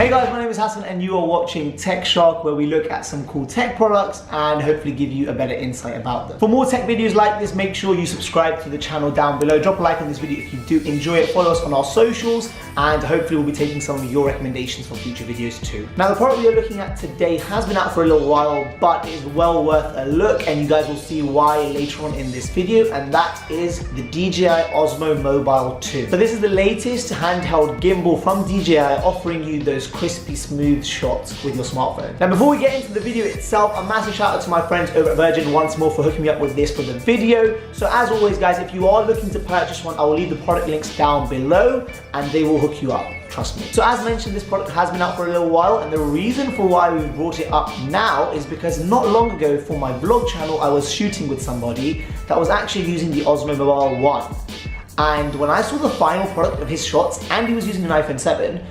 Hey guys, my name is Hasan and you are watching Tech Shahk, where we look at some cool tech products and hopefully give you a better insight about them. For more tech videos like this, make sure you subscribe to the channel down below. Drop a like on this video if you do enjoy it. Follow us on our socials and hopefully we'll be taking some of your recommendations for future videos too. Now the product we are looking at today has been out for a little while, but is well worth a look and you guys will see why later on in this video, and that is the DJI Osmo Mobile 2. So this is the latest handheld gimbal from DJI, offering you those crispy smooth shots with your smartphone. Now before we get into the video itself, a massive shout out to my friends over at Virgin once more for hooking me up with this for the video. So as always guys, if you are looking to purchase one, I will leave the product links down below and they will hook you up, trust me. So as mentioned, this product has been out for a little while, and the reason for why we brought it up now is because not long ago for my vlog channel I was shooting with somebody that was actually using the Osmo Mobile 1. And when I saw the final product of his shots and he was using an iPhone 7,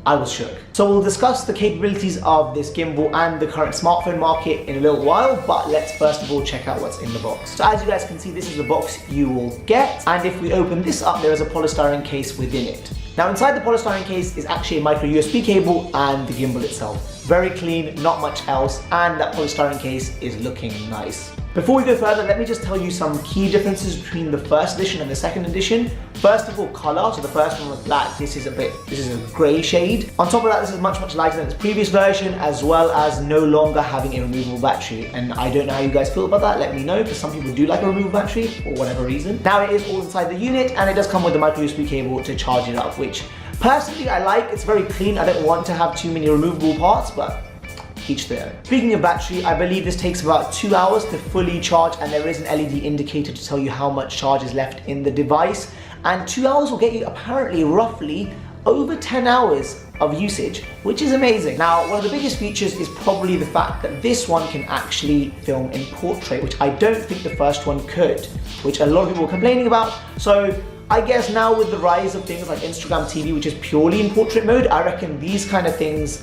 I was shook. So we'll discuss the capabilities of this gimbal and the current smartphone market in a little while, but let's first of all check out what's in the box. So as you guys can see, this is the box you will get, and if we open this up, there is a polystyrene case within it. Now inside the polystyrene case is actually a micro USB cable and the gimbal itself. Very clean, not much else, and that polystyrene case is looking nice. Before we go further, let me just tell you some key differences between the first edition and the second edition. First of all, color. So the first one was black. This is a grey shade. On top of that, this is much lighter than its previous version, as well as no longer having a removable battery. And I don't know how you guys feel about that. Let me know, because some people do like a removable battery for whatever reason. Now it is all inside the unit, and it does come with the micro USB cable to charge it up, which personally I like. It's very clean. I don't want to have too many removable parts, but each their own. Speaking of battery, I believe this takes about 2 hours to fully charge, and there is an LED indicator to tell you how much charge is left in the device. And 2 hours will get you apparently roughly over 10 hours of usage, which is amazing. Now, one of the biggest features is probably the fact that this one can actually film in portrait, which I don't think the first one could, which a lot of people were complaining about. So I guess now with the rise of things like Instagram TV, which is purely in portrait mode, I reckon these kind of things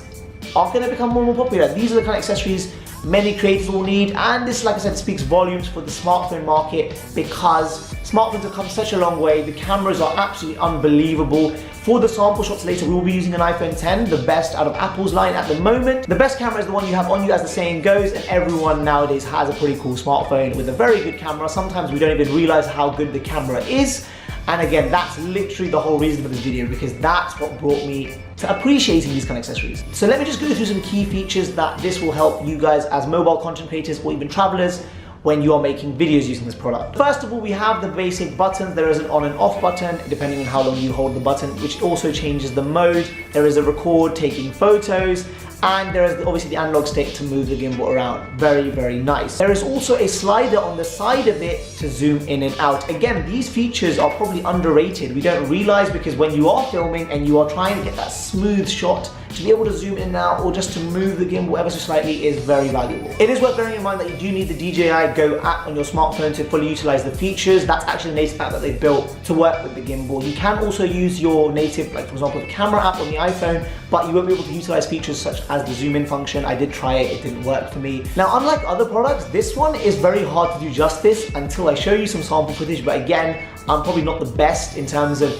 are going to become more and more popular. These are the kind of accessories many creators will need, and this, like I said, speaks volumes for the smartphone market, because smartphones have come such a long way. The cameras are absolutely unbelievable. For the sample shots later, we will be using an iPhone 10, the best out of Apple's line at the moment. The best camera is the one you have on you, as the saying goes, and everyone nowadays has a pretty cool smartphone with a very good camera. Sometimes we don't even realize how good the camera is. And again, that's literally the whole reason for this video, because that's what brought me to appreciating these kind of accessories. So let me just go through some key features that this will help you guys as mobile content creators or even travelers when you are making videos using this product. First of all, we have the basic buttons. There is an on and off button depending on how long you hold the button, which also changes the mode. There is a record, taking photos, and there is obviously the analog stick to move the gimbal around. Very nice. There is also a slider on the side of it to zoom in and out. Again, these features are probably underrated. We don't realize, because when you are filming and you are trying to get that smooth shot, to be able to zoom in and out or just to move the gimbal ever so slightly is very valuable. It is worth bearing in mind that you do need the DJI Go app on your smartphone to fully utilize the features. That's actually a native app that they built to work with the gimbal. You can also use your native, like for example, the camera app on the iPhone, but you won't be able to utilize features such as the zoom in function. I did try it, it didn't work for me. Now, unlike other products, this one is very hard to do justice until I show you some sample footage, but again, I'm probably not the best in terms of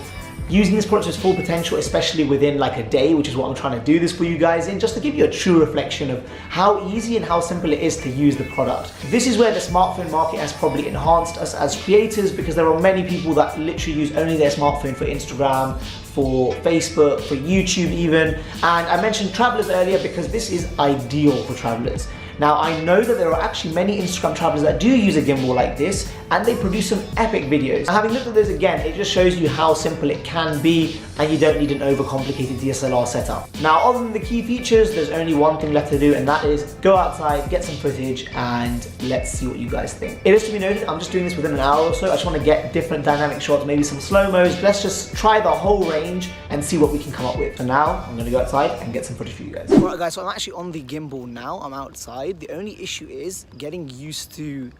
using this product to its full potential, especially within like a day, which is what I'm trying to do this for you guys in, just to give you a true reflection of how easy and how simple it is to use the product. This is where the smartphone market has probably enhanced us as creators, because there are many people that literally use only their smartphone for Instagram, for Facebook, for YouTube even. And I mentioned travelers earlier because this is ideal for travelers. Now, I know that there are actually many Instagram travelers that do use a gimbal like this, and they produce some epic videos. And having looked at this again, it just shows you how simple it can be, and you don't need an overcomplicated DSLR setup. Now, other than the key features, there's only one thing left to do, and that is go outside, get some footage, and let's see what you guys think. It is to be noted, I'm just doing this within an hour or so. I just want to get different dynamic shots, maybe some slow-mos. Let's just try the whole range and see what we can come up with. So now, I'm gonna go outside and get some footage for you guys. Alright guys, so I'm actually on the gimbal now. I'm outside. The only issue is getting used to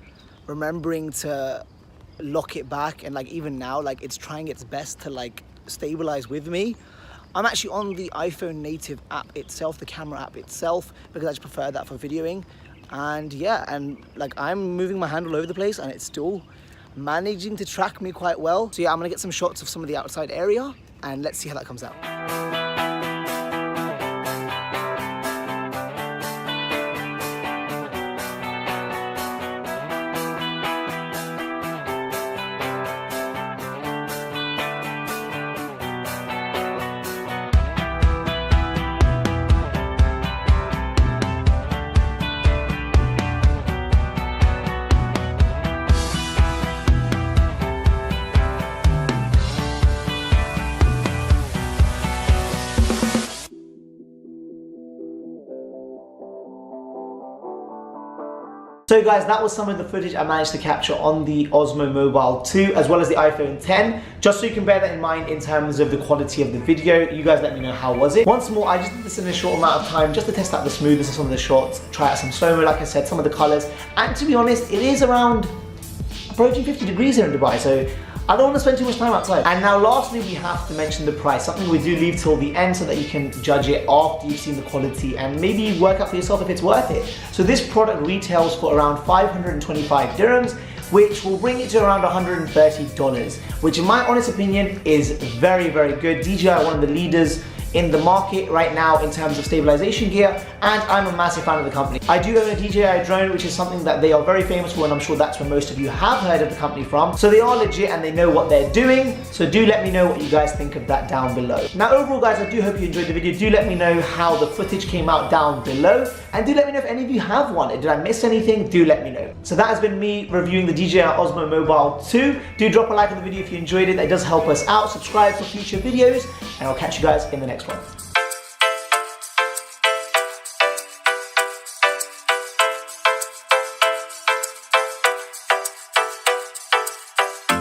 remembering to lock it back, and like even now, like it's trying its best to like stabilize with me. I'm actually on the iPhone native app itself, the camera app itself, because I just prefer that for videoing. And yeah, and like I'm moving my hand all over the place and it's still managing to track me quite well. So yeah, I'm gonna get some shots of some of the outside area and let's see how that comes out. So guys, that was some of the footage I managed to capture on the Osmo Mobile 2 as well as the iPhone 10. Just so you can bear that in mind in terms of the quality of the video. You guys let me know how was it. Once more, I just did this in a short amount of time just to test out the smoothness of some of the shots, try out some slow-mo, like I said, some of the colors. And to be honest, it is around approaching 50 degrees here in Dubai, so I don't want to spend too much time outside. And now lastly, we have to mention the price, something we do leave till the end so that you can judge it after you've seen the quality and maybe work out for yourself if it's worth it. So this product retails for around 525 dirhams, which will bring it to around $130, which in my honest opinion is very, very good. DJI are one of the leaders in the market right now in terms of stabilization gear, and I'm a massive fan of the company. I do own a DJI drone, which is something that they are very famous for, and I'm sure that's where most of you have heard of the company from. So they are legit and they know what they're doing. So do let me know what you guys think of that down below. Now overall guys, I do hope you enjoyed the video. Do let me know how the footage came out down below, and do let me know if any of you have one. Did I miss anything? Do let me know. So that has been me reviewing the DJI Osmo Mobile 2. Do drop a like on the video if you enjoyed it. That does help us out. Subscribe for future videos, and I'll catch you guys in the next one.